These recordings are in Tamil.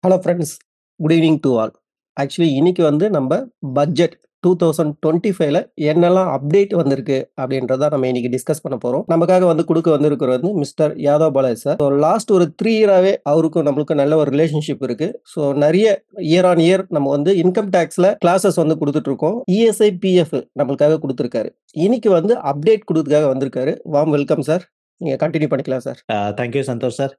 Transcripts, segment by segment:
Hello friends. Good evening to all. Actually இன்னைக்கு வந்து நம்ம பட்ஜெட் 2025ல என்னெல்லாம் அப்டேட் வந்திருக்கு அப்படின்றத நம்ம இன்னைக்கு டிஸ்கஸ் பண்ண போறோம். நமக்காக வந்து குடுக்க வந்திருக்கிறது வந்து mister Yadav Balaji sir. So last ஒரு 3 இயராவே அவருக்கும் நம்மளுக்கும் நல்ல ஒரு ரிலேஷன்ஷிப் இருக்கு. ஸோ நிறைய இயர் ஆன் இயர் நம்ம வந்து இன்கம் டேக்ஸ்ல கிளாஸஸ் வந்து கொடுத்துட்டு இருக்கோம். இஎஸ்ஐ பிஎஃப் நம்மளுக்காக கொடுத்துருக்காரு. இன்னைக்கு வந்து அப்டேட் கொடுக்கறதுக்காக வந்திருக்காரு. Warm welcome sir. நீங்க கண்டினியூ பண்ணிக்கலாம் sir. Thank you Santhosh sir.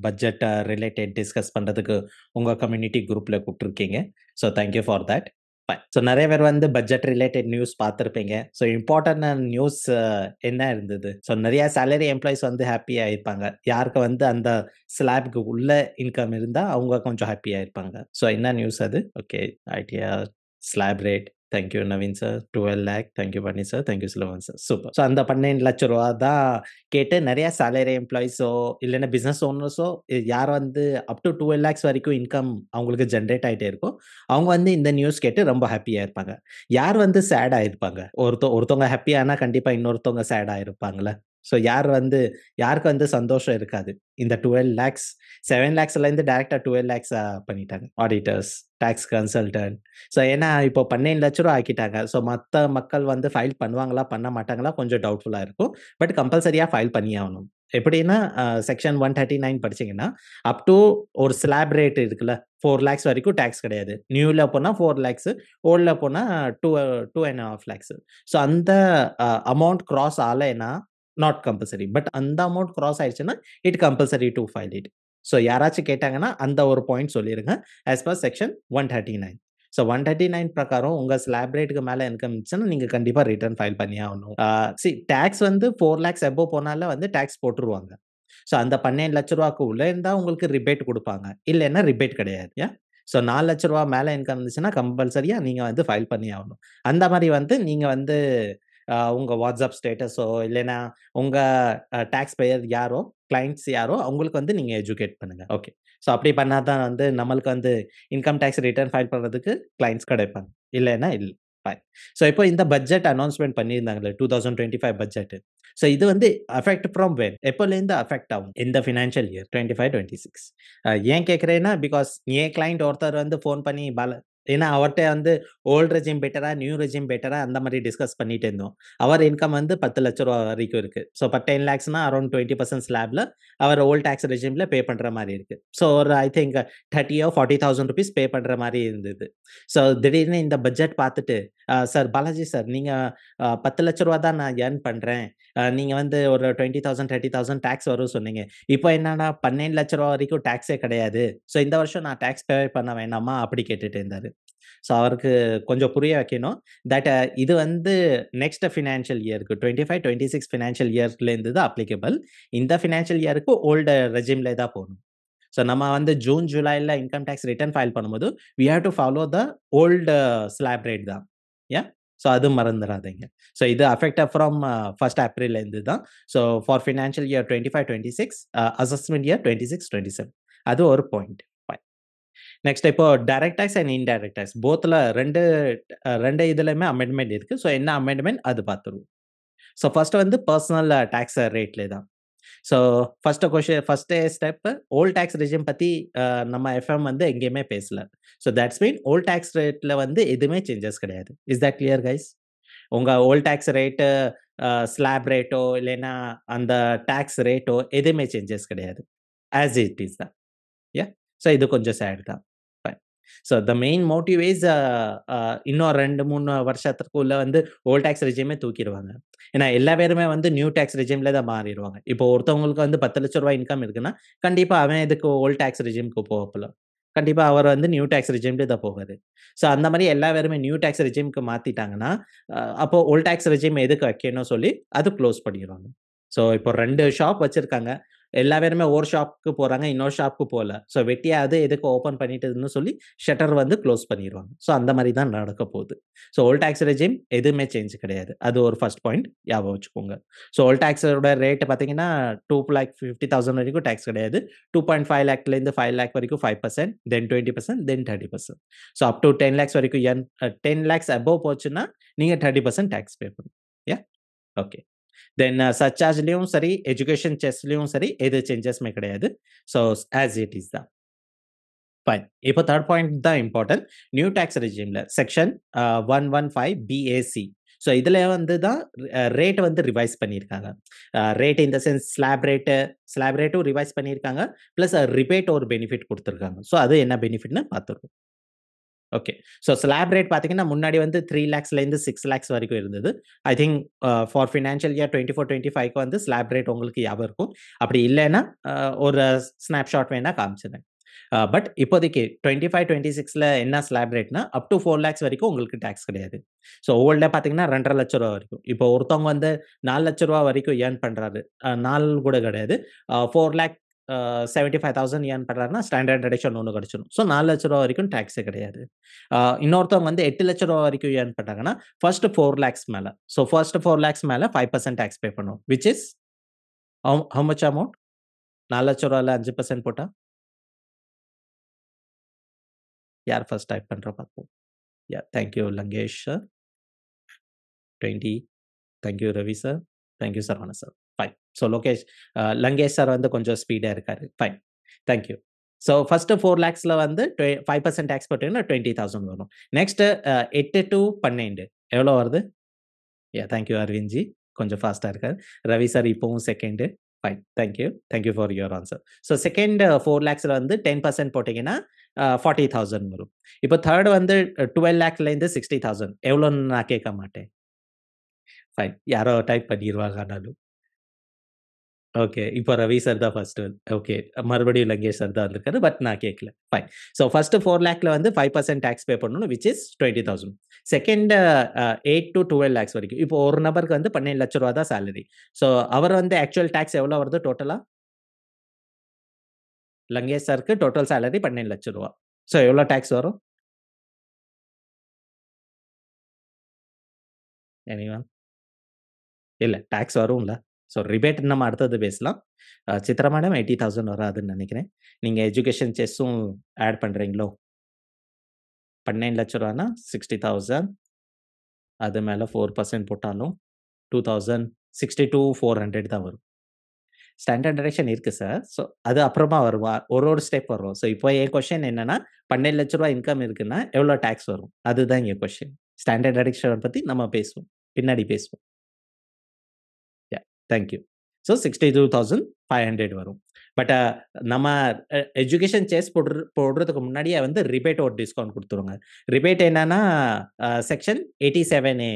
Budget related discuss பண்ணுறதுக்கு உங்கள் கம்யூனிட்டி குரூப்பில் கூப்பிட்ருக்கீங்க. So thank you for that. Fine. So நிறைய பேர் வந்து பட்ஜெட் ரிலேட்டட் நியூஸ் பார்த்துருப்பீங்க. ஸோ இம்பார்ட்டன்ட் நியூஸ் என்ன இருந்தது? ஸோ நிறையா சேலரி எம்ப்ளாயிஸ் வந்து ஹாப்பியாக இருப்பாங்க. யாருக்கு வந்து அந்த ஸ்லாப்க்கு உள்ள இன்கம் இருந்தால் அவங்க கொஞ்சம் ஹாப்பியாக இருப்பாங்க. ஸோ என்ன நியூஸ் அது? Okay, idea slab rate. Thank you Naveen sir. 12 lakh. Thank you பண்ணி சார். தேங்க்யூ சிலவன் சார். சூப்பர். ஸோ அந்த 12 லட்ச ரூபா தான் கேட்டு நிறைய சேலரி எம்ப்ளாயிஸோ இல்லைன்னா பிஸ்னஸ் ஓனர்ஸோ யார் வந்து அப் டு 12 லேக்ஸ் வரைக்கும் இன்கம் அவங்களுக்கு ஜென்ரேட் ஆகிட்டே இருக்கும், அவங்க வந்து இந்த நியூஸ் கேட்டு ரொம்ப ஹாப்பியாக இருப்பாங்க. யார் வந்து சேட் ஆகிருப்பாங்க? ஒருத்தவங்க ஹாப்பியானா கண்டிப்பாக இன்னொருத்தவங்க சேட் ஆகிருப்பாங்களே. ஸோ யாருக்கு வந்து சந்தோஷம் இருக்காது? இந்த 12 லேக்ஸ் 7 லேக்ஸ்லேருந்து டேரெக்டாக 12 லேக்ஸ் பண்ணிட்டாங்க ஆடிட்டர்ஸ், டாக்ஸ் கன்சல்டன்ட். ஸோ ஏன்னா இப்போ 12 லட்ச ரூபா ஆக்கிட்டாங்க. ஸோ மற்ற மக்கள் வந்து ஃபைல் பண்ணுவாங்களா பண்ண மாட்டாங்களா கொஞ்சம் டவுட்ஃபுல்லாக இருக்கும். பட் கம்பல்சரியாக ஃபைல் பண்ணி ஆகணும். எப்படின்னா செக்ஷன் 139 படிச்சீங்கன்னா அப் டு ஒரு ஸ்லாப் ரேட் இருக்குல்ல, 4 லேக்ஸ் வரைக்கும் டேக்ஸ் கிடையாது. நியூல போனால் 4 லேக்ஸ், ஓல்டில் போனால் 2.5 லேக்ஸ். ஸோ அந்த அமௌண்ட் கிராஸ் ஆகலைன்னா நாட் கம்பல்சரி. பட் அந்த அமௌண்ட் கிராஸ் ஆயிடுச்சுன்னா it compulsory to file it. So யாராச்சும் கேட்டாங்கன்னா அந்த ஒரு பாயிண்ட் சொல்லிடுங்க. As per section 139. ஸோ 139 பிரகாரம் உங்க ஸ்லாப் ரேட்டுக்கு மேல இன்கம் இருந்துச்சுன்னா நீங்க கண்டிப்பா ரிட்டர்ன் ஃபைல் பண்ணியே ஆகணும். டாக்ஸ் வந்து 4 லேக்ஸ் அபோவ் போனால வந்து டாக்ஸ் போட்டுருவாங்க. ஸோ அந்த 12 லட்ச ரூபாய்க்கு உள்ள இருந்தா உங்களுக்கு ரிபேட் குடுப்பாங்க. இல்லைன்னா ரிபேட் கிடையாது. ஸோ 4 லட்ச ரூபா மேல இன்கம் இருந்துச்சுன்னா கம்பல்சரியா நீங்க வந்து ஃபைல் பண்ணியே ஆகணும். அந்த மாரி வந்து நீங்க வந்து உங்க வாட்ஸ்அப் ஸ்டேட்டஸோ இல்லைன்னா உங்க டாக்ஸ் பேயர் யாரோ, கிளையண்ட்ஸ் யாரோ அவங்களுக்கு வந்து நீங்க எஜுகேட் பண்ணுங்க. ஓகே. ஸோ அப்படி பண்ணா தான் வந்து நம்மளுக்கு வந்து இன்கம் டாக்ஸ் ரிட்டர்ன் ஃபைல் பண்றதுக்கு கிளையண்ட்ஸ் கிடைப்பாங்க. இல்லைன்னா இல்ல. ஃபைன். ஸோ இப்போ இந்த பட்ஜெட் அனௌன்ஸ்மென்ட் பண்ணியிருந்தாங்கல்ல 2025 பட்ஜெட். ஸோ இது வந்து அஃபெக்ட் ஃப்ரம் வென்? எப்போலேருந்து அஃபெக்ட் ஆகும்? இந்த ஃபினான்ஷியல் இயர் 25, 26. ஏன் கேட்கிறேன்னா, பிகாஸ் என் கிளையண்ட் ஒருத்தர் வந்து ஃபோன் பண்ணி ஏன்னா அவர்ட்ட வந்து ஓல்ட் ரெஜிம் பெட்டரா, நியூ ரெஜிம் பெட்டரா அந்த மாரி டிஸ்கஸ் பண்ணிட்டு இருந்தோம். அவர் இன்கம் வந்து 10 லட்ச ரூபா வரைக்கும் இருக்கு. ஸோ 10 லேக்ஸ்னா அரவுண்ட் 20% ஸ்லாப்ல அவர் ஓல்ட் டாக்ஸ் ரெஜிம்ல பே பண்ற மாரி இருக்கு. ஸோ ஒரு ஐ திங்க் 30,000 40,000 ரூபீஸ் பே பண்ற மாரி இருந்தது. ஸோ திடீர்னு இந்த பட்ஜெட் பார்த்துட்டு, சார் பாலாஜி சார், நீங்க 10 லட்ச ரூபா தான் நான் ஏர்ன் பண்றேன். நீங்க வந்து ஒரு 20,000 30,000 டாக்ஸ் வரும் சொன்னீங்க. இப்போ என்னன்னா 12 லட்ச ரூபா வரைக்கும் டாக்ஸே கிடையாது. ஸோ இந்த வருஷம் நான் டாக்ஸ் பே பண்ண வேணாமா? அப்படி கேட்டுட்டு இருந்தாரு. ஸோ அவருக்கு கொஞ்சம் புரிய வைக்கணும். தட் இது வந்து நெக்ஸ்ட் ஃபினான்ஷியல் இயருக்கு 25, 26 ஃபினான்ஷியல் இயர்லேருந்து தான் அப்ளிகபிள். இந்த ஃபினான்ஷியல் இயருக்கு ஓல்டு ரெஜிம்ல தான் போணும். ஸோ நம்ம வந்து ஜூன், ஜூலைல இன்கம் டாக்ஸ் ரிட்டர்ன் ஃபைல் பண்ணும்போது we have to follow the old slab rate தான். ஸோ அது மறந்துடாதீங்க. ஸோ இது அஃபெக்டட் ஃப்ரம் 1 ஏப்ரல்லேருந்து தான். So for financial year 25, 26 assessment year 26, 27. அது ஒரு பாயிண்ட். நெக்ஸ்ட் இப்போ direct tax and indirect tax போத்ல 2 இதுலயுமே அமெண்ட்மென்ட் இருக்கு. ஸோ என்ன அமெண்ட்மென்ட் அது பார்த்துருவோம். ஸோ ஃபர்ஸ்ட் வந்து பர்சனல் டாக்ஸ் ரேட்ல தான். So first step volt tax regime பத்தி நம்ம எஃப்எம் வந்து எங்கேயுமே பேசல. So that's mean old tax ரேட்ல வந்து எதுவுமே சேஞ்சஸ் கிடையாது. Is that clear guys? உங்க ஓல்ட் டாக்ஸ் ரேட்டு, ஸ்லாப் ரேட்டோ இல்லைன்னா அந்த டாக்ஸ் ரேட்டோ எதுவுமே சேஞ்சஸ் கிடையாது. ஆஸ் இட் இஸ் தான். ஸோ இது கொஞ்சம் சேட் தான். Fine. So the main motive is இன்னும் 2, 3 வருஷத்துக்குள்ள வந்து ஓல்ட் டாக்ஸ் ரெஜிமே தூக்கிருவாங்க. ஏன்னா எல்லா பேருமே வந்து நியூ டாக்ஸ் ரெஜிம்ல தான் மாறிருவாங்க. இப்போ ஒருத்தவங்களுக்கு வந்து 10 லட்ச ரூபாய் இன்கம் இருக்குன்னா, கண்டிப்பா அவன் எதுக்கு ஓல்ட் டாக்ஸ் ரெஜிம்க்கு போகல. கண்டிப்பா அவர் வந்து நியூ டாக்ஸ் ரெஜிம்ல தான் போவாரு. ஸோ அந்த மாரி எல்லா பேருமே நியூ டாக்ஸ் ரெஜிம்க்கு மாத்திட்டாங்கன்னா, அப்போ ஓல்ட் டாக்ஸ் ரெஜிம் எதுக்கு வைக்கணும்னு சொல்லி அது க்ளோஸ் பண்ணிருவாங்க. ஸோ இப்போ 2 ஷாப் வச்சிருக்காங்க. எல்லா பேருமே ஒரு ஷாப்க்கு போறாங்க, இன்னொரு ஷாப்க்கு போல. ஸோ வெட்டியாவது எதுக்கு ஓப்பன் பண்ணிட்டுன்னு சொல்லி ஷட்டர் வந்து க்ளோஸ் பண்ணிருவாங்க. ஸோ அந்த மாரி தான் நடக்க போகுது. ஸோ ஓல்ட் டாக்ஸ் ரெஜிம் எதுவுமே சேஞ்ச் கிடையாது. அது ஒரு ஃபர்ஸ்ட் பாயிண்ட் ஞாபகம் வச்சுக்கோங்க. ஸோ ஓல்ட் டாக்ஸோட ரேட் பார்த்தீங்கன்னா 2,50,000 வரைக்கும் டாக்ஸ் கிடையாது. 2.5 லேக்லேருந்து 5 லேக் வரைக்கும் 5%, தென் 20%, தென் 30%. ஸோ அப் டு 10 லேக்ஸ் வரைக்கும் 10 லேக்ஸ் அபோவ் போச்சுன்னா நீங்க 30% டாக்ஸ் பே பண்ணணும். ஓகே. தென் சர்சார்ஜ்லயும் சரி, எஜுகேஷன் செஸ்லயும் சரி எது சேஞ்சஸுமே கிடையாது. ஸோ ஆஸ் இட் இஸ் தான். ஃபைன். இப்போ தேர்ட் பாயிண்ட் தான் இம்பார்ட்டன்ட். நியூ டாக்ஸ் ரெஜிம்ல செக்ஷன் 115 பிஏசி. ஸோ இதில வந்து தான் ரேட் வந்து ரிவைஸ் பண்ணியிருக்காங்க. Rate in the sense slab ரேட்டும் ரிவைஸ் பண்ணியிருக்காங்க. பிளஸ் ரிபேட் ஒரு பெனிஃபிட் குடுத்துருக்காங்க. ஸோ அது என்ன பெனிஃபிட்னு பார்த்துருவோம். ஓகே. ஸோ ஸ்லாப் ரேட் பார்த்தீங்கன்னா, முன்னாடி வந்து 3 லேக்ஸ்லேருந்து 6 லேக்ஸ் வரைக்கும் இருந்தது. I think for financial year 24, 25க்கு வந்து ஸ்லாப் ரேட் உங்களுக்கு ஞாபகம் இருக்கும். அப்படி இல்லைன்னா ஒரு ஸ்னாப்ஷாட் வேணா காமிச்சிடுறேன். பட் இப்போதைக்கு 25, 26ல என்ன ஸ்லாப் ரேட்னா, அப் டூ 4 லேக்ஸ் வரைக்கும் உங்களுக்கு டாக்ஸ் கிடையாது. ஸோ ஓல்டா பார்த்தீங்கன்னா, ரூ. 2,50,000 வரைக்கும். இப்போ ஒருத்தவங்க வந்து ரூ. 4,00,000 வரைக்கும் ஏர்ன் பண்றாரு. 4 கூட கிடையாது. 4,75,000 ஏர்ன் பண்றாருன்னா, ஸ்டாண்டர்ட் டிடக்ஷன் ஒண்ணு கிடைச்சிரும். ஸோ ரூ. 4,00,000 வரைக்கும் டாக்ஸே கிடையாது. இன்னொருத்தவங்க வந்து ரூ. 8,00,000 வரைக்கும் ஏர்ன் பண்றாங்கன்னா, ஃபர்ஸ்ட் 4 லேக்ஸ் மேல. ஸோ ஃபர்ஸ்ட் 4 லேக்ஸ் மேல 5% டாக்ஸ் பே பண்ணணும். Which is how much amount? ரூ. 4,00,000ல 5% போட்டா? யார் ஃபர்ஸ்ட் டைப் பண்றா பார்ப்போம். Thank you Langesh sir. 20. Thank you Ravi sir. Thank you Saravana sir. Fine. So Lankesh sir வந்து கொஞ்சம் ஸ்பீடா இருக்காரு. Fine. Thank you. So first 4 லேக்ஸ்ல வந்து 5% டாக்ஸ் போட்டீங்கன்னா 20,000 வரும். நெக்ஸ்ட் 8 டூ 12 எவ்வளோ வருது? தேங்க் யூ அரவிந்த்ஜி. கொஞ்சம் ஃபாஸ்ட்டா இருக்காரு. ரவி சார் இப்பவும் second. Fine. Thank you. Thank you for your answer. So second 4 லேக்ஸ்ல வந்து 10% போட்டீங்கன்னா 40,000 வரும். இப்போ தேர்ட் வந்து 12 லேக்லேருந்து 60,000 எவ்வளோன்னு நான் கேட்க மாட்டேன். ஃபைன். யாரோ டைப் பண்ணிருவாங்க ஆனாலும். ஓகே. இப்போ ரவி சார் தான் ஃபர்ஸ்ட். ஓகே. மறுபடியும் லங்கேஷ் சார் தான் வந்திருக்காரு. பட் நான் கேட்கல. ஃபைன். ஸோ ஃபர்ஸ்ட் 4 லேக்ல வந்து 5% டாக்ஸ் பே பண்ணணும். Which is 20,000. Second 8 to 12 lakhs வரைக்கும். இப்போ ஒரு நபருக்கு வந்து ரூ. 12,00,000 தான் சேலரி. ஸோ அவர் வந்து ஆக்சுவல் டாக்ஸ் எவ்வளோ வருது டோட்டலா? லங்கேஷ் சாருக்கு டோட்டல் சேலரி ரூ. 12,00,000. ஸோ எவ்வளோ டாக்ஸ் வரும்? எனிவன்? இல்ல டாக்ஸ் வரும்ல. ஸோ ரிபேட் நம்ம அடுத்தது பேசலாம். சித்ரா மேடம் 80,000 வராதுன்னு நெனைக்கிறேன். நீங்க எஜுகேஷன் செஸ்ஸும் ஆட் பண்றீங்களோ? ரூ. 12,00,000னா 60,000 அது மேல 4% போட்டாலும் 2,000 62,400 தான் வரும். ஸ்டாண்டர்ட் டிடக்ஷன் இருக்கு சார். ஸோ அது அப்புறமா வரும். ஒரு ஸ்டெப் வரும். ஸோ இப்போ என் கொஸ்டின் என்னன்னா, ரூ. 12,00,000 இன்கம் இருக்குன்னா, எவ்வளோ டாக்ஸ் வரும்? அதுதான் என் கொஸ்டின். ஸ்டாண்டர்ட் டிடக்ஷன் பத்தி நம்ம பேசுவோம். பின்னாடி பேசுவோம். Thank you. ஸோ 62,500 வரும். பட் நம்ம எஜுகேஷன் செஸ் போடுறதுக்கு முன்னாடியே வந்து ரிபேட் ஒரு டிஸ்கவுண்ட் குடுத்துருவாங்க. ரிபேட் என்னன்னா, செக்ஷன் 87A.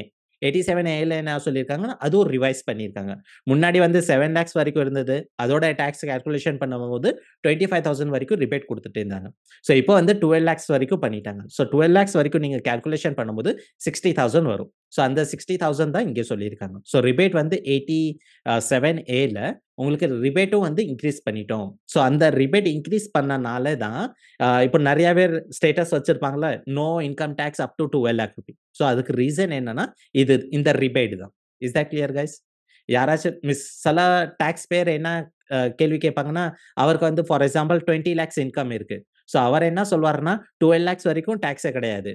87Aல என்ன சொல்லியிருக்காங்கன்னா, அதுவும் ரிவைஸ் பண்ணியிருக்காங்க. முன்னாடி வந்து 7 லேக்ஸ் வரைக்கும் இருந்தது. அதோட டாக்ஸ் கால்குலேஷன் பண்ணும்போது 25,000 வரைக்கும் ரிபேட் குடுத்துட்டு இருந்தாங்க. ஸோ இப்போ வந்து 12 லேக்ஸ் வரைக்கும் பண்ணிட்டாங்க. ஸோ 12 லேக்ஸ் வரைக்கும் நீங்க கால்குலேஷன் பண்ணும்போது 60,000 வரும். ஸோ அந்த 60,000 தான் இங்க சொல்லியிருக்காங்க. ஸோ ரிபேட் வந்து 87Aல உங்களுக்கு ரிபேட்டும் வந்து இன்கிரீஸ் பண்ணிட்டோம். ஸோ அந்த ரிபேட் இன்கிரீஸ் பண்ணனால தான் இப்போ நெறைய பேர் status வச்சிருப்பாங்கல்ல, no income tax up to 12 lakh Ruby. So அதுக்கு ரீசன் என்னன்னா, இந்த ரிபேட் தான். Is that clear guys? யாராச்சும் சில டாக்ஸ் பேயர் என்ன கேள்வி கேட்பாங்கன்னா, அவருக்கு வந்து ஃபார் எக்ஸாம்பிள் 20 லேக்ஸ் இன்கம் இருக்கு. ஸோ அவர் என்ன சொல்வாருன்னா, 12 லேக்ஸ் வரைக்கும் டாக்ஸே கிடையாது.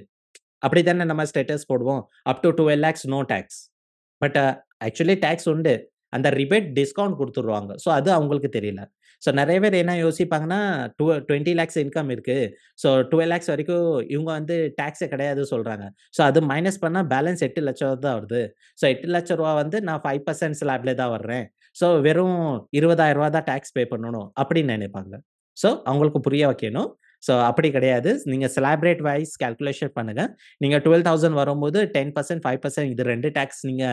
அப்படித்தானே நம்ம ஸ்டேட்டஸ் போடுவோம். Up to 12 lakhs no tax. But actually tax உண்டு. அந்த ரிபேட் டிஸ்கவுண்ட் குடுத்துருவாங்க. ஸோ அது அவங்களுக்கு தெரியல. ஸோ நெறைய பேர் என்ன யோசிப்பாங்கன்னா, 20 லேக்ஸ் இன்கம் இருக்கு. ஸோ 12 லேக்ஸ் வரைக்கும் இவங்க வந்து டாக்ஸே கிடையாது சொல்றாங்க. ஸோ அது மைனஸ் பண்ணா பேலன்ஸ் 8,00,000 தான் வருது. ஸோ ரூ. 8,00,000 வந்து நான் 5% ஸ்லாப்ல தான் வர்றேன். ஸோ வெறும் ரூ. 20,000 தான் டாக்ஸ் பே பண்ணணும் அப்படின்னு நினைப்பாங்க. ஸோ அவங்களுக்கு புரிய வைக்கணும். ஸோ அப்படி கிடையாது. நீங்க ஸ்லாப் ரேட் வைஸ் கால்குலேஷன் பண்ணுங்க. நீங்க 12,000 வரும்போது 10%, 5% இது 2 டாக்ஸ் நீங்க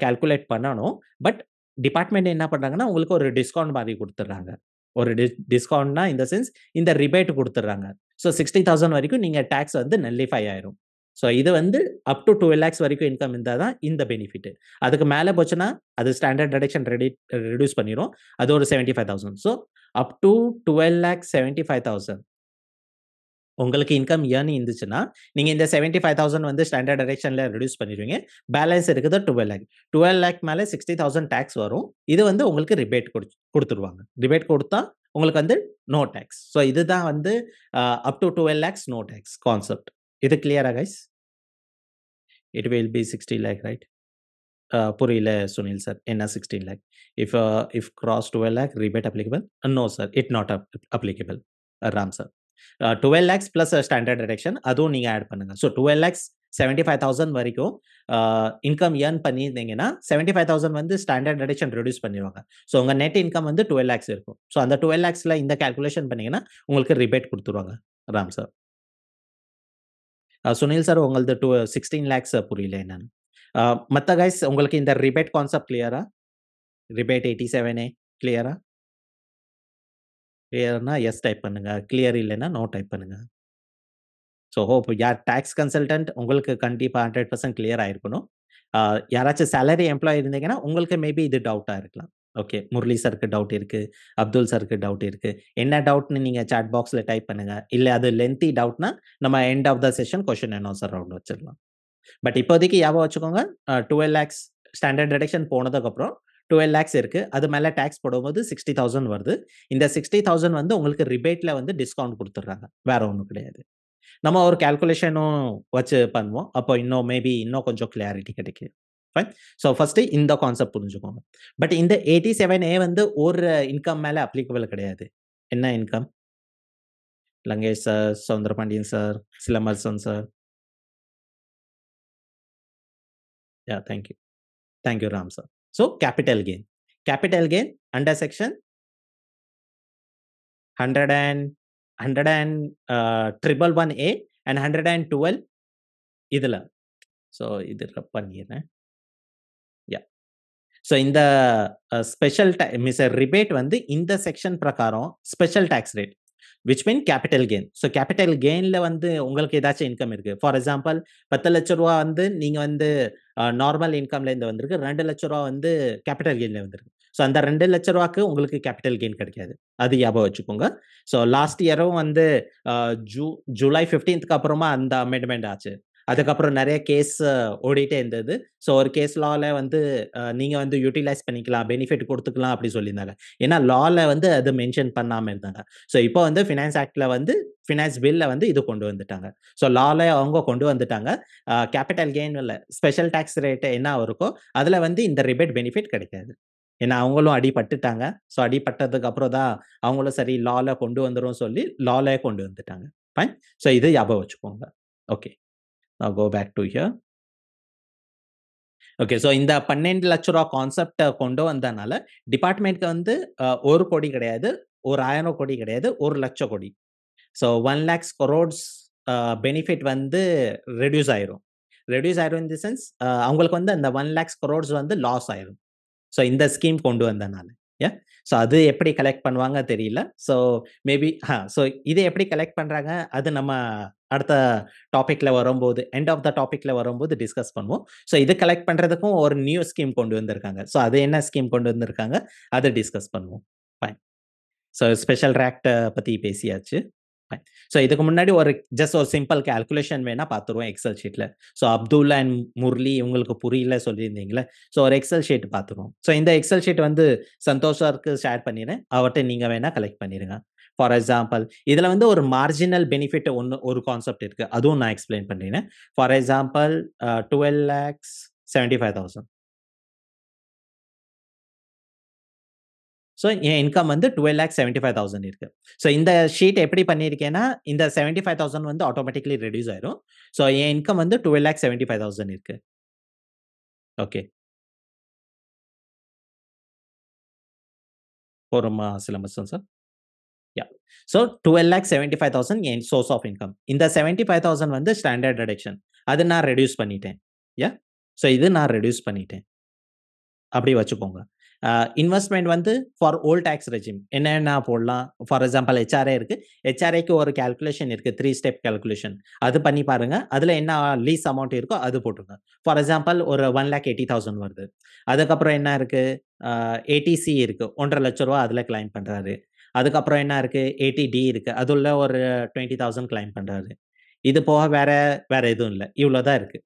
கால்குலேட் பண்ணணும். பட் டிபார்ட்மெண்ட் என்ன பண்றாங்கன்னா, உங்களுக்கு ஒரு டிஸ்கவுண்ட் மாரி குடுத்துடுறாங்க. ஒரு டிஸ்கவுண்ட்னா இன் த சென்ஸ் இந்த ரிபேட் குடுத்துடுறாங்க. ஸோ 60,000 வரைக்கும் நீங்க டாக்ஸ் வந்து நல்லிஃபை ஆயிரும். ஸோ இது வந்து அப் டூ 12 லேக்ஸ் வரைக்கும் இன்கம் இருந்தா தான் இந்த பெனிஃபிட். அதுக்கு மேல போச்சுன்னா, அது ஸ்டாண்டர்ட் டிடக்ஷன் ரெடியூஸ் பண்ணிரும். அது ஒரு 75,000. ஸோ அப் டூ 12,75,000 உங்களுக்கு இன்கம் இயர்னிங் இருந்துச்சுன்னா, நீங்க இந்த 75,000 வந்து ஸ்டாண்டர்ட் டிடக்ஷன்ல ரெடியூஸ் பண்ணிருவீங்க. பேலன்ஸ் இருக்குது 12 லேக். 12 லேக் மேல 60,000 டாக்ஸ் வரும். இது வந்து உங்களுக்கு ரிபேட் குடுத்துருவாங்க. ரிபேட் குடுத்தா உங்களுக்கு வந்து நோ டாக்ஸ். ஸோ இதுதான் வந்து up to 12 lakhs no tax concept. இது கிளியரா guys? It will be 60 lakh right? புரியல சுனில் சார். என்ன 16 lakh? If gross 12 lakh rebate applicable? No sir. It not applicable. Ram sir. 12 lakhs plus standard deduction அதுவும் நீங்க ஆட் பண்ணுங்க. ஸோ 12 lakhs 75,000 வரைக்கும் இன்கம் ஏர்ன் பண்ணியிருந்தீங்கன்னா 75,000 வந்து ஸ்டாண்டர்ட் டிடக்ஷன் ரெடியூஸ் பண்ணிடுவாங்க. ஸோ உங்க நெட் இன்கம் வந்து 12 lakhs இருக்கும். ஸோ அந்த 12 lakhsல இந்த கால்குலேஷன் பண்ணீங்கன்னா உங்களுக்கு ரிபேட் கொடுத்துருவாங்க. ராம் சார். சுனில் சார் உங்களது 16 lakhs புரியல என்னன்னு. மற்ற கைஸ் உங்களுக்கு இந்த ரிபேட் கான்செப்ட் கிளியரா? ரிபேட் 87A கிளியரா? கிளியர்னா எஸ் டைப் பண்ணுங்க. கிளியர் இல்லைன்னா நோ டைப் பண்ணுங்க. ஸோ ஹோப் யார் டாக்ஸ் கன்சல்டன்ட் உங்களுக்கு கண்டிப்பாக 100% கிளியர் ஆயிருக்கணும். யாராச்சும் சேலரி எம்ப்ளாயி இருந்தீங்கன்னா உங்களுக்கு மேபி இது டவுட்டாக இருக்கலாம். ஓகே, முரளி சாருக்கு டவுட் இருக்கு, அப்துல் சாருக்கு டவுட் இருக்கு. என்ன டவுட்னு நீங்க சாட் பாக்ஸ்ல டைப் பண்ணுங்க. இல்ல அது லென்த்தி டவுட்னா நம்ம end of the session question and answer round வச்சிடலாம். பட் இப்போதைக்கு ஞாபகம் வச்சுக்கோங்க, 12 lakhs ஸ்டாண்டர்ட் டிடக்ஷன் போனதுக்கப்புறம் 12 lakhs இருக்கு. அது மேல டாக்ஸ் போடும்போது 60,000 வருது. இந்த 60,000 வந்து உங்களுக்கு ரிபேட்ல வந்து டிஸ்கவுண்ட் குடுத்துடுறாங்க. வேற ஒண்ணும் கிடையாது. நம்ம ஒரு கால்குலேஷனும் வச்சு பண்ணுவோம். அப்போ இன்னும் மேபி இன்னும் கொஞ்சம் கிளாரிட்டி கிடைக்கும். ஃபைன். ஸோ ஃபர்ஸ்ட்டு இந்த கான்செப்ட் புரிஞ்சுக்கோங்க. பட் இந்த 87A வந்து ஒரு இன்கம் மேல அப்ளிகபிள் கிடையாது. என்ன income? Lankesh sir, Soundarapandian sir, Silambarasan sir. Yeah, thank you. Thank you, Ram sir. So capital gain. Capital gain under section 100 triple 1A and 112 இதுல. ஸோ இதுல பண்ணிடுறேன். யா. ஸோ இந்த ஸ்பெஷல் ரிபேட் வந்து இந்த செக்ஷன் பிரகாரம் special tax rate which mean capital gain. So capital கெயின்ல வந்து உங்களுக்கு ஏதாச்சும் இன்கம் இருக்கு. ஃபார் எக்ஸாம்பிள் 10 லட்ச ரூபா வந்து நீங்க வந்து நார்மல் இன்கம்ல இருந்து வந்திருக்கு. 2 லட்ச ரூபா வந்து கேபிட்டல் கெயின்ல வந்திருக்கு. ஸோ அந்த 2 லட்ச ரூபாக்கு உங்களுக்கு கேபிட்டல் கெயின் கிடைக்காது. அது ஞாபகம் வச்சுக்கோங்க. ஸோ லாஸ்ட் இயரும் வந்து ஜூலை 15th அப்புறமா அந்த அமெண்ட்மெண்ட் ஆச்சு. அதுக்கப்புறம் நிறைய கேஸ் ஓடிட்டே இருந்தது. ஸோ ஒரு கேஸ் லால வந்து நீங்க வந்து யூட்டிலைஸ் பண்ணிக்கலாம், பெனிஃபிட் கொடுத்துக்கலாம் அப்படி சொல்லியிருந்தாங்க. ஏன்னா லால வந்து அது மென்ஷன் பண்ணாம இருந்தாங்க. ஸோ இப்போ வந்து ஃபினான்ஸ் ஆக்ட்ல வந்து ஃபினான்ஸ் பில்ல வந்து இது கொண்டு வந்துட்டாங்க. ஸோ லால அவங்க கொண்டு வந்துட்டாங்க. கேபிட்டல் கெயின் இல்ல ஸ்பெஷல் டாக்ஸ் ரேட் என்ன இருக்கோ அதுல வந்து இந்த ரிபேட் பெனிஃபிட் கிடைக்காது. ஏன்னா அவங்களும் அடிபட்டுட்டாங்க. ஸோ அடிபட்டதுக்கு அப்புறம் தான் அவங்களும் சரி லால கொண்டு வந்துரும் சொல்லி லால கொண்டு வந்துட்டாங்க. ஃபைன். ஸோ இது ஞாபகம் வச்சுக்கோங்க. Okay. Now go back to here. Okay. So இந்த 12 லட்ச ரூபா கான்செப்ட கொண்டு வந்தனால டிபார்ட்மெண்ட்க்கு வந்து 1 கோடி கிடையாது, ஒரு 1000 கோடி கிடையாது, 1 லட்சம் கோடி. ஸோ 1 lakhs crores பெனிஃபிட் வந்து ரெடியூஸ் ஆயிரும். ரெடியூஸ் ஆயிரும் இன் தி சென்ஸ் அவங்களுக்கு வந்து அந்த 1 lakhs crores வந்து லாஸ் ஆயிரும். ஸோ இந்த ஸ்கீம் கொண்டு வந்தனால. யா. ஸோ அது எப்படி கலெக்ட் பண்ணுவாங்க தெரியல. ஸோ மேபி ஸோ இதை எப்படி கலெக்ட் பண்றாங்க அது நம்ம அடுத்த டாபிக்ல வரும்போது எண்ட் ஆஃப் த டாபிக்ல வரும்போது டிஸ்கஸ் பண்ணுவோம். ஸோ இது கலெக்ட் பண்றதுக்கும் ஒரு நியூ ஸ்கீம் கொண்டு வந்திருக்காங்க. ஸோ அது என்ன ஸ்கீம் கொண்டு வந்திருக்காங்க அதை டிஸ்கஸ் பண்ணுவோம். ஃபைன். ஸோ ஸ்பெஷல் ரேக்ட் பத்தி பேசியாச்சு. ஃபைன். ஸோ இதுக்கு முன்னாடி ஒரு ஜஸ்ட் ஒரு சிம்பிள் கால்குலேஷன் வேணா பார்த்துருவோம் எக்ஸல் ஷீட்ல. ஸோ அப்துல் அண்ட் முரளி உங்களுக்கு புரியல சொல்லியிருந்தீங்களே. ஸோ ஒரு எக்ஸல் ஷீட் பார்த்துருவோம். ஸோ இந்த எக்ஸல் ஷீட் வந்து சந்தோஷ் சாருக்கு ஷேர் பண்ணிடுறேன். அவர்கிட்ட நீங்க வேணா கலெக்ட் பண்ணிடுங்க. ஃபார் எக்ஸாம்பிள் இதுல வந்து ஒரு மார்ஜினல் பெனிஃபிட் ஒரு கான்செப்ட் இருக்கு. அதுவும் நான் எக்ஸ்பிளைன் பண்றேன். For example 12,75,000. ஸோ என் இன்கம் வந்து 12,75,000 இருக்கு. ஸோ இந்த ஷீட் எப்படி பண்ணியிருக்கேன்னா இந்த 75,000 வந்து ஆட்டோமேட்டிக்கலி ரெடியூஸ் ஆயிரும். ஸோ என் இன்கம் வந்து 12,75,000 இருக்கு. ஓகே. போறோமா சிலம்பரசன் சார்? யா. ஸோ 12,75,000 என் சோர்ஸ் ஆஃப் இன்கம். இந்த 75,000 வந்து ஸ்டாண்டர்ட் டிடக்ஷன். அது நான் ரெடியூஸ் பண்ணிட்டேன். யா. ஸோ இது நான் ரெடியூஸ் பண்ணிட்டேன். அப்படி வச்சுக்கோங்க. இன்வெஸ்ட்மெண்ட் வந்து ஃபார் ஓல்ட் டாக்ஸ் ரெஜிம் என்னென்ன போடலாம். ஃபார் எக்ஸாம்பிள் ஹெச்ஆர்ஏ இருக்கு. ஹெச்ஆர்ஏக்கு ஒரு கால்குலேஷன் இருக்கு. 3 ஸ்டெப் கால்குலேஷன். அது பண்ணி பாருங்க. அதுல என்ன லீஸ் அமௌண்ட் இருக்கோ அது போட்டுருங்க. ஃபார் எக்ஸாம்பிள் ஒரு 1,80,000 வருது. அதுக்கப்புறம் என்ன இருக்கு? ஏடிசி இருக்கு. 1,50,000 லட்ச ரூபா அதுல கிளைம் பண்றாரு. அதுக்கப்புறம் என்ன இருக்கு? ஏடிடி இருக்கு. அதுல ஒரு 20,000 கிளைம் பண்றாரு. இது போக வேற எதுவும் இல்ல. இவ்வளவுதான் இருக்கு.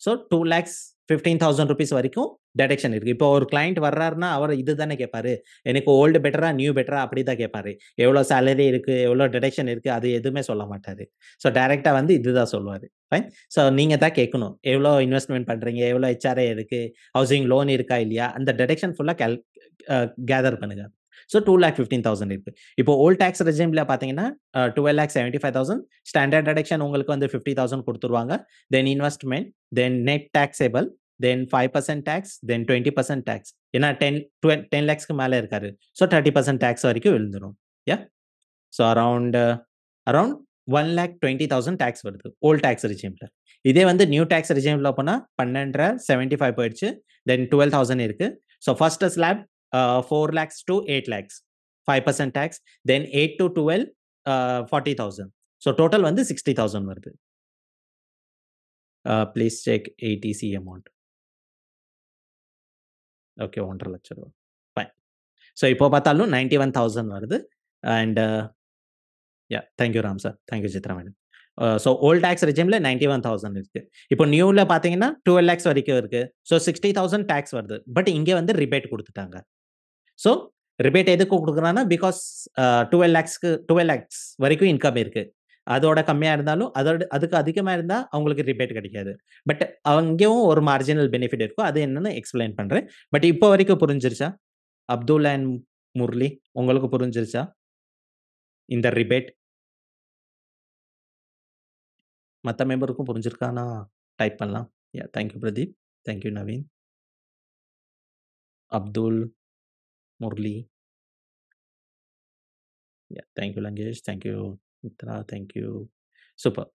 ஸோ 2,15,000 rupees வரைக்கும் டிடக்ஷன் இருக்கு. இப்போ ஒரு கிளைண்ட் வர்றாருன்னா அவர் இதுதானே கேட்பாரு. எனக்கு ஓல்டு பெட்டரா, நியூ பெட்டரா அப்படிதான் கேட்பாரு. எவ்வளோ சேலரி இருக்கு, எவ்வளோ டிடக்ஷன் இருக்கு அது எதுவுமே சொல்ல மாட்டாரு. ஸோ டைரக்டா வந்து இதுதான் சொல்லுவாரு. ஃபைன். ஸோ நீங்க தான் கேட்கணும். எவ்வளோ இன்வெஸ்ட்மெண்ட் பண்றீங்க, எவ்வளோ ஹெச்ஆர்ஏ இருக்கு, ஹவுசிங் லோன் இருக்கா இல்லையா, அந்த டிடக்ஷன் ஃபுல்லா கேதர் பண்ணுங்க. ஸோ 2,15,000 இருக்கு. இப்போ ஓல்ட் டாக்ஸ் ரெஜிம்ல பார்த்தீங்கன்னா 12,75,000 ஸ்டாண்டர்ட் டிடக்ஷன் உங்களுக்கு வந்து 50,000 கொடுத்துருவாங்க. தென் இன்வெஸ்ட்மெண்ட், தென் நெட் டாக்ஸேபிள், தென் 5% டாக்ஸ், தென் 20% டாக்ஸ். ஏன்னா 10 lakhsக்கு மேல இருக்காரு. ஸோ 30% டாக்ஸ் வரைக்கும் விழுந்துரும். ஸோ அரவுண்ட் 1,20,000 டாக்ஸ் வருது ஓல்ட் டாக்ஸ் ரெஜிம்ல. இதே வந்து நியூ டாக்ஸ் ரெஜிம்ல போனா 12,75 போயிடுச்சு. தென் 12,000 இருக்கு. So first slab 4 lakhs to 8 lakhs 5% tax, then 8 to 12 40,000. So total வந்து 60,000 வருது. Please check ADC amount. Okay, 1.5 லட்சம் ரூபா. ஃபைன். ஸோ இப்போ பார்த்தாலும் 91,000 வருது. And thank you Ram sir, thank you Chitra madam. So old tax ரெஜிம்ல 91,000 இருக்கு. இப்போ நியூல பார்த்தீங்கன்னா 12 lakhs வரைக்கும் இருக்கு. ஸோ 60,000 டாக்ஸ் வருது. பட் இங்கே வந்து ரிபேட் கொடுத்துட்டாங்க. ஸோ ரிபேட் எதுக்கு கொடுக்குறாங்கன்னா பிகாஸ் 12 lakhs வரைக்கும் இன்கம் இருக்கு. அதோட கம்மியாக இருந்தாலும் அதுக்கு அதிகமாக இருந்தால் அவங்களுக்கு ரிபேட் கிடைக்காது. பட் அங்கேயும் ஒரு மார்ஜினல் பெனிஃபிட் இருக்கும். அது என்னன்னு எக்ஸ்பிளைன் பண்ணுறேன். பட் இப்போ வரைக்கும் புரிஞ்சிருச்சா அப்துல் அண்ட் முரளி? உங்களுக்கு புரிஞ்சிருச்சா இந்த ரிபேட்? மற்ற மெம்பருக்கும் புரிஞ்சிருக்கானா டைப் பண்ணலாம். Thank you Pradeep, thank you Naveen, Abdul, Murali. Thank you Lankesh, thank you Mitra, thank you. Super.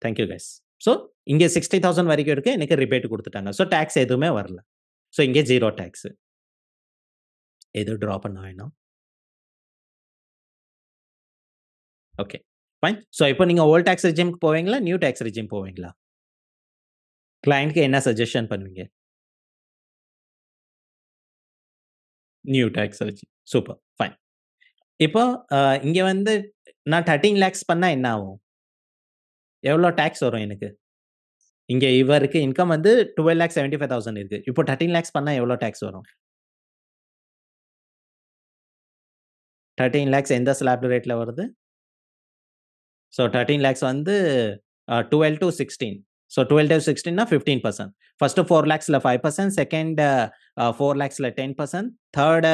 Thank you guys. So இங்கே 60,000 வரைக்கும் இருக்கு. எனக்கு ரிபேட் கொடுத்துட்டாங்க. ஸோ டேக்ஸ் எதுவுமே வரல. ஸோ இங்கே 0 டேக்ஸ். எதுவும் ட்ரா பண்ண வேணாம். Okay fine. ஸோ இப்போ நீங்கள் ஓல்ட் டாக்ஸ் ரெஜிம்க்கு போவீங்களா, நியூ டாக்ஸ் ரெஜிம் போவீங்களா? கிளையண்ட்க்கு என்ன சஜஷன் பண்ணுவீங்க? New tax regime. Super fine. இப்போ இங்கே வந்து நான் 13 lakhs பண்ணால் என்ன ஆகும்? எவ்வளோ டேக்ஸ் வரும் எனக்கு? இங்கே இவருக்கு இன்கம் வந்து 12,75,000 இருக்கு. இப்போ 13 lakhs பண்ணால் எவ்வளோ டேக்ஸ் வரும்? 13 lakhs எந்த ஸ்லாப் ரேட்ல வருது? ஸோ 13 lakhs வந்து 12 to 16. ஸோ 12 to 16னா 15%. ஃபர்ஸ்ட் 4 lakhsல 5%, செகண்ட் 4 lakhsல 10%, தேர்டு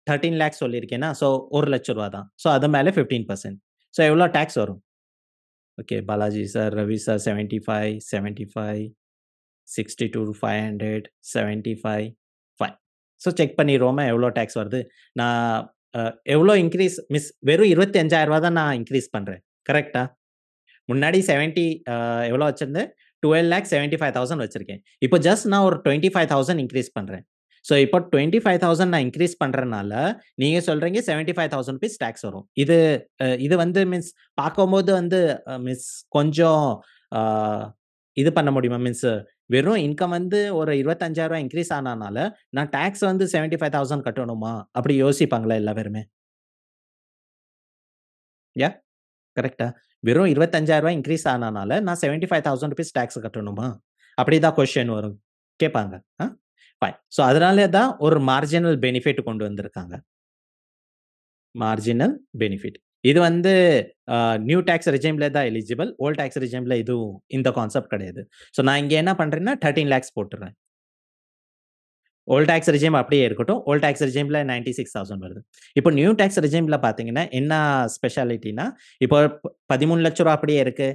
13 lakhs சொல்லியிருக்கேன்னா ஸோ 1 லட்சம் ரூபா தான். ஸோ அது மேலே 15%. ஸோ எவ்வளோ டேக்ஸ் வரும்? Okay, Balaji sir, Ravi sir 75, 75, 62, 500, 75, fine. So check பண்ணிடுவோமா எவ்வளோ டேக்ஸ் வருது? நான் எவ்வளோ இன்க்ரீஸ் வெறும் 25,000 ரூபா தான் நான் இன்க்ரீஸ் பண்ணுறேன். கரெக்டா? முன்னாடி 70 எவ்வளோ வச்சுருந்தேன்? 12,75,000 வச்சுருக்கேன். இப்போ ஜஸ்ட் நான் ஒரு 25,000 இன்க்ரீஸ் பண்ணுறேன். ஸோ இப்போ 25,000 நான் இன்க்ரீஸ் பண்ணுறதுனால நீங்கள் சொல்கிறீங்க 75,000 rupees டேக்ஸ் வரும். இது வந்து மீன்ஸ் பார்க்கும்போது வந்து கொஞ்சம் இது பண்ண முடியுமா? வெறும் இன்கம் வந்து ஒரு 25,000 இன்க்ரீஸ் ஆனானால நான் டேக்ஸ் வந்து 75,000 கட்டணுமா? அப்படி யோசிப்பாங்களா எல்லா பேருமே? கரெக்டா? வெறும் 25,000 இன்க்ரீஸ் ஆனானால நான் 75,000 rupees டேக்ஸ் கட்டணுமா? அப்படிதான் கொஸ்டின் வரும், கேட்பாங்க. ஃபைன். ஸோ அதனால தான் ஒரு மார்ஜினல் பெனிஃபிட் கொண்டு வந்திருக்காங்க. மார்ஜினல் பெனிஃபிட் இது வந்து நியூ டாக்ஸ் ரெஜிம்ல தான் எலிஜிபிள். ஓல்ட் டாக்ஸ் ரெஜிம்ல இதுவும் இந்த கான்செப்ட் கிடையாது. ஸோ நான் இங்கே என்ன பண்ணுறேன்னா 13 lakhs போட்டுறேன். ஓல்ட் டாக்ஸ் ரெஜிம் அப்படியே இருக்கட்டும். ஓல்ட் டாக்ஸ் ரெஜிம்ல 96,000 வருது. இப்போ நியூ டாக்ஸ் ரெஜிம்ல பார்த்தீங்கன்னா என்ன ஸ்பெஷாலிட்டினா, இப்போ 13 லட்சம் ரூபா அப்படியே இருக்கு.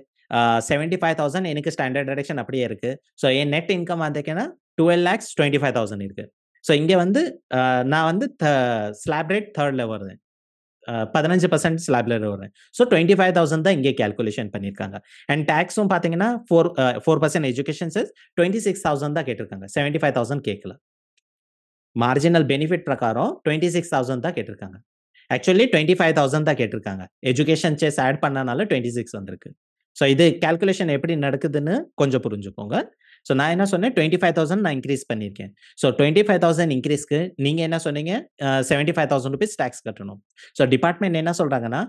75,000 எனக்கு ஸ்டாண்டர்ட் டிடக்ஷன் அப்படியே இருக்கு. ஸோ என் நெட் இன்கம் பார்த்தீங்கன்னா 12,25,000 இருக்கு. ஸோ இங்கே வந்து நான் வந்து ஸ்லாப் ரேட் தேர்ட்ல வருது. 15% ஸ்லாப்ல வருவேன். ஸோ 25,000 தான் இங்கே கால்குலேஷன் பண்ணியிருக்காங்க. அண்ட் டேக்ஸும் பார்த்தீங்கன்னா 4% எஜுகேஷன் செஸ் 26,000 தான் கேட்டிருக்காங்க. 75,000 கேட்கல. மார்ஜினல் பெனிஃபிட் பிரகாரம் 26,000 தான் கேட்டிருக்காங்க. ஆக்சுவலி 25,000 தான் கேட்டிருக்காங்க. எஜுகேஷன் செஸ் ஆட் பண்ணனால 26 வந்திருக்கு. ஸோ இது கால்குலேஷன் எப்படி நடக்குதுன்னு கொஞ்சம் புரிஞ்சுக்கோங்க. ஸோ நான் என்ன சொன்னேன், 25,000 நான் இன்க்ரீஸ் பண்ணியிருக்கேன். ஸோ 25,000 இன்க்ரீஸ்க்கு நீங்கள் என்ன சொன்னீங்க, 75,000 rupees டேக்ஸ் கட்டணும். ஸோ டிபார்ட்மெண்ட் என்ன சொல்கிறாங்கன்னா,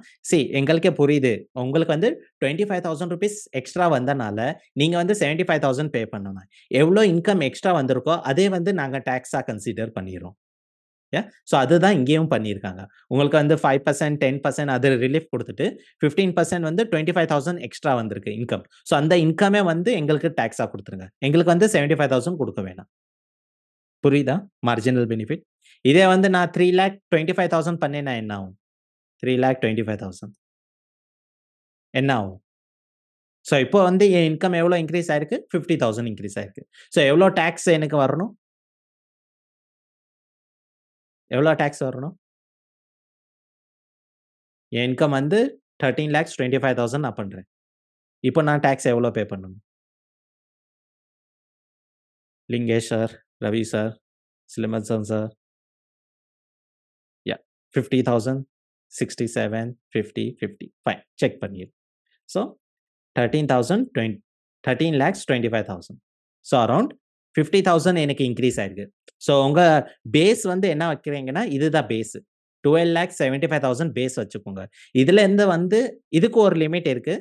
எங்களுக்கே புரியுது, உங்களுக்கு வந்து 25,000 rupees எக்ஸ்ட்ரா வந்தனால நீங்கள் வந்து 75,000 பே பண்ணணும். எவ்வளோ இன்கம் எக்ஸ்ட்ரா வந்திருக்கோ அதே வந்து நாங்கள் டேக்ஸாக கன்சிடர் பண்ணிடுறோம். ஸோ அதுதான் இங்கேயும் பண்ணியிருக்காங்க. உங்களுக்கு வந்து 5%, 10% அது ரிலீஃப் கொடுத்துட்டு 15% வந்து 25,000 எக்ஸ்ட்ரா வந்திருக்கு இன்கம். ஸோ அந்த இன்கமே வந்து எங்களுக்கு டேக்ஸாக கொடுத்துருங்க. எங்களுக்கு வந்து 75,000 கொடுக்க வேணாம். புரியுதா? Marginal benefit. இதே வந்து நான் 3,25,000 பண்ணேன்னா என்ன ஆகும்? 3,25,000 என்ன ஆகும்? ஸோ இப்போ வந்து என் இன்கம் எவ்வளோ இன்க்ரீஸ் ஆயிருக்கு? 50,000 இன்க்ரீஸ் ஆயிருக்கு. ஸோ எவ்வளோ டாக்ஸ் எனக்கு வரணும்? எவ்வளோ டாக்ஸ் வரணும்? என் இன்கம் வந்து 13,25,000 நான் பண்றேன். இப்போ நான் டாக்ஸ் எவ்வளோ பே பண்ணணும்? Lingesh sir, Ravi sir, Srinivasan sir. Yeah 50,000, 67, 50, 50. Fine. Check பண்ணிரு. ஸோ 13,25,000. ஸோ அரவுண்ட் 50,000 எனக்கு இன்க்ரீஸ் ஆயிருக்கு. ஸோ உங்க பேஸ் வந்து என்ன வைக்கிறீங்கன்னா, இதுதான் பேஸ். 12,75,000 பேஸ் வச்சுக்கோங்க. இதுலேருந்து வந்து இதுக்கு ஒரு லிமிட் இருக்கு.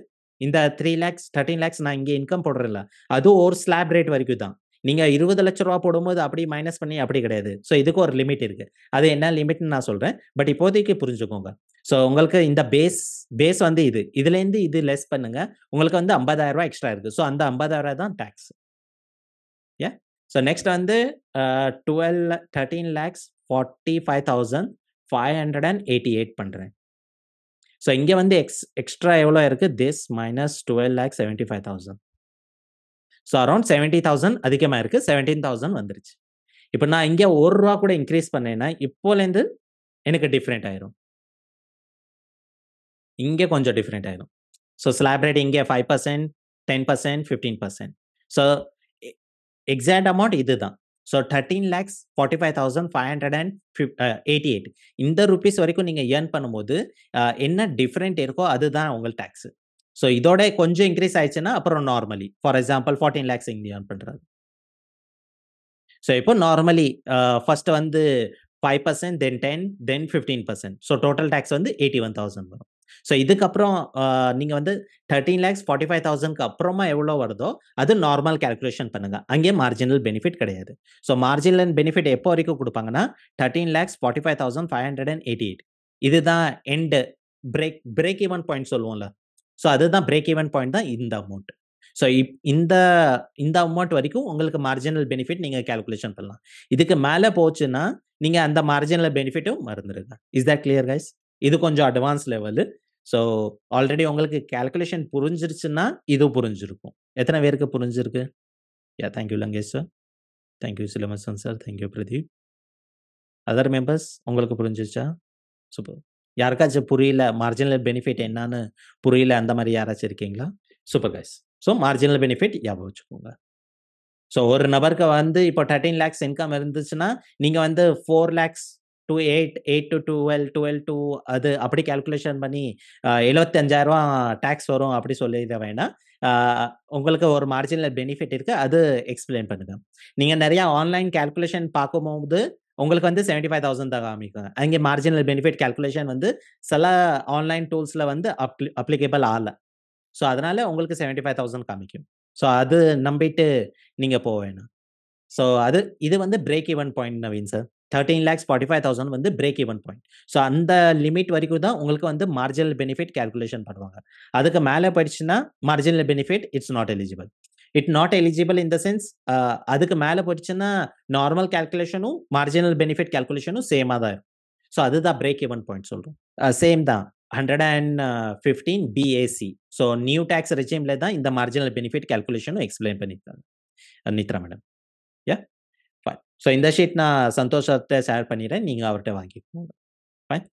இந்த 3 லேக்ஸ், 13 லேக்ஸ் நான் இங்க இன்கம் போடுறேன்ல, அது ஒரு ஸ்லாப் ரேட் வரைக்கும் தான். நீங்க ரூ. 20,00,000 போடும்போது அப்படி மைனஸ் பண்ணி அப்படி கிடையாது. ஸோ இதுக்கு ஒரு லிமிட் இருக்கு. அது என்ன லிமிட்ன்னு நான் சொல்றேன். பட் இப்போதைக்கு புரிஞ்சுக்கோங்க. ஸோ உங்களுக்கு இந்த பேஸ் வந்து இது. இதுலேருந்து இது லெஸ் பண்ணுங்க. உங்களுக்கு வந்து ரூ. 50,000 எக்ஸ்ட்ரா இருக்கு. ஸோ அந்த ரூ. 50,000 தான் டாக்ஸ். யா. ஸோ நெக்ஸ்ட் வந்து 13,45,588 பண்றேன். ஸோ இங்க வந்து எக்ஸ்ட்ரா எவ்வளோ இருக்கு? This minus 12,75,000. ஸோ அரவுண்ட் 70,000 அதிகமா இருக்கு. 17,000 வந்துருச்சு. இப்ப நான் இங்க ரூ. 1 கூட இன்கிரீஸ் பண்ணேன்னா, இப்போலேருந்து எனக்கு டிஃபரெண்ட் ஆயிரும். இங்க கொஞ்சம் டிஃபரெண்ட் ஆயிரும். ஸோ ஸ்லாப் ரேட் இங்க 5%, 10%, 15%. ஸோ எக்ஸாக்ட் அமௌண்ட் இதுதான். ஸோ 13,45,588 இந்த ரூபீஸ் வரைக்கும் நீங்க ஏர்ன் பண்ணும்போது என்ன டிஃபரெண்ட் இருக்கோ அதுதான் உங்கள் டாக்ஸ். ஸோ இதோட கொஞ்சம் இன்க்ரீஸ் ஆயிடுச்சுன்னா அப்புறம் நார்மலி ஃபார் எக்ஸாம்பிள் 14 லேக்ஸ் இங்க ஏர்ன் பண்றாரு. ஸோ இப்போ நார்மலி ஃபர்ஸ்ட் வந்து 5%, தென் 10, தென் 15%. ஸோ டோட்டல் டாக்ஸ் வந்து 81,000 வரும். ஸோ இதுக்கப்புறம் நீங்க வந்து 13,45,000க்கு அப்புறமா எவ்வளோ வருதோ அது நார்மல் கால்குலேஷன் பண்ணுங்க. அங்கே மார்ஜினல் பெனிஃபிட் கிடையாது. ஸோ மார்ஜினல் பெனிஃபிட் எப்போ வரைக்கும் குடுப்பாங்கன்னா 13,45,588 இதுதான் எண்ட் பிரேக் ஈவன் பாயிண்ட் சொல்லுவோம்ல. ஸோ அதுதான் பிரேக் ஈவன் பாயிண்ட் தான் இந்த அமௌண்ட். ஸோ இந்த அமௌண்ட் வரைக்கும் உங்களுக்கு மார்ஜினல் பெனிஃபிட் நீங்க கால்குலேஷன் பண்ணலாம். இதுக்கு மேல போச்சுன்னா நீங்க அந்த மார்ஜினல் பெனிஃபிட்டும் மறந்துருங்க. Is that clear guys? இது கொஞ்சம் அட்வான்ஸ் லெவலு. ஸோ ஆல்ரெடி உங்களுக்கு கால்குலேஷன் புரிஞ்சிருச்சுன்னா இது புரிஞ்சிருக்கும். எத்தனை பேருக்கு புரிஞ்சிருக்கு? Yeah thank you Langesh sir. Thank you சிலமசன் sir. Thank you Pradeep. Other members உங்களுக்கு புரிஞ்சிருச்சா? சூப்பர். யாருக்காச்சும் புரியல, மார்ஜினல் பெனிஃபிட் என்னன்னு புரியல அந்த மாதிரி யாராச்சும் இருக்கீங்களா? Super guys. So marginal benefit ஞாபகம் வச்சுக்கோங்க. ஸோ ஒரு நபருக்கு வந்து இப்போ 13 லேக்ஸ் இன்கம் இருந்துச்சுன்னா, நீங்க வந்து 4 லேக்ஸ் to 8, 8 to 12, 12 to அது அப்படி கால்குலேஷன் பண்ணி 75,000 டாக்ஸ் வரும் அப்படி சொல்லிட வேண்டாம். உங்களுக்கு ஒரு மார்ஜினல் பெனிஃபிட் இருக்கு. அது எக்ஸ்பிளைன் பண்ணுங்க. நீங்க நிறைய ஆன்லைன் கால்குலேஷன் பார்க்கும்போது உங்களுக்கு வந்து 75,000 தான் காமிக்கும். அங்கே மார்ஜினல் பெனிஃபிட் கால்குலேஷன் வந்து சில ஆன்லைன் டூல்ஸ்ல வந்து அப்ளிகேபிள் ஆகல. ஸோ அதனால உங்களுக்கு 75,000 காமிக்கும். ஸோ அது நம்பிட்டு நீங்க போ வேணாம். ஸோ இது வந்து break even point Naveen sir. 13,45,000 வந்து பிரேக் ஈவன் பாயிண்ட். ஸோ அந்த லிமிட் வரைக்கும் தான் உங்களுக்கு வந்து மார்ஜினல் பெனிஃபிட் கால்குலேஷன் பண்ணுவாங்க. அதுக்கு மேல போயிடுச்சுன்னா marginal benefit it's not eligible. Not eligible in the sense அதுக்கு மேல போயிடுச்சுன்னா நார்மல் கால்குலேஷனும் மார்ஜினல் பெனிஃபிட் கால்குலேஷனும் சேமா தான் இருக்கும். ஸோ அதுதான் பிரேக் ஈவன் பாயிண்ட் சொல்றோம். சேம் தான் 115 BAC. ஸோ நியூ டாக்ஸ் ரெஜிம்ல தான் இந்த மார்ஜினல் பெனிஃபிட் கால்குலேஷனும் எக்ஸ்பிளைன் பண்ணியிருக்காங்க நித்ரா மேடம். Yeah fine. ஸோ இந்த ஷீட் நான் சந்தோஷத்தை ஷேர் பண்ணிடுறேன். நீங்க அவர்கிட்ட வாங்கிக்கோங்க. ஃபைன்.